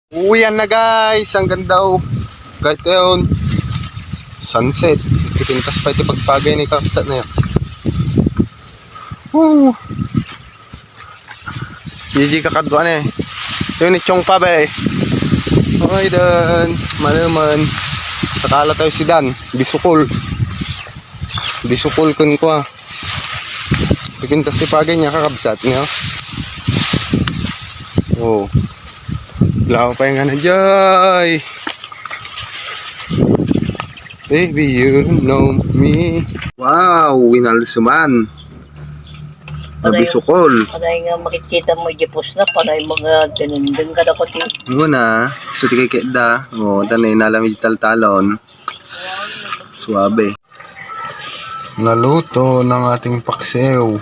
Uwian na guys, ang ganda oh. Kahit yun, sunset. Pipintas pa ito pagpagay ni kapsat na yun. Woo! Gigi kakadwa na eh. Yun ni Chong pa ba eh. Okay dan, malaman. Sakala tayo si Dan, bisukol. Bisukol kun ko ah. Pipintas si pagay niya kakabsat niya. Oh. Lao pa yung jay. Baby, you know me. Wow, winalsuman. Nabisukol. Paray nga makikita mo dipos na, paray mga ganundun ka na ko ti. Muna, so tikay keda. O, tanay nalamig taltalon. Suabe. Naluto ng ating paksew.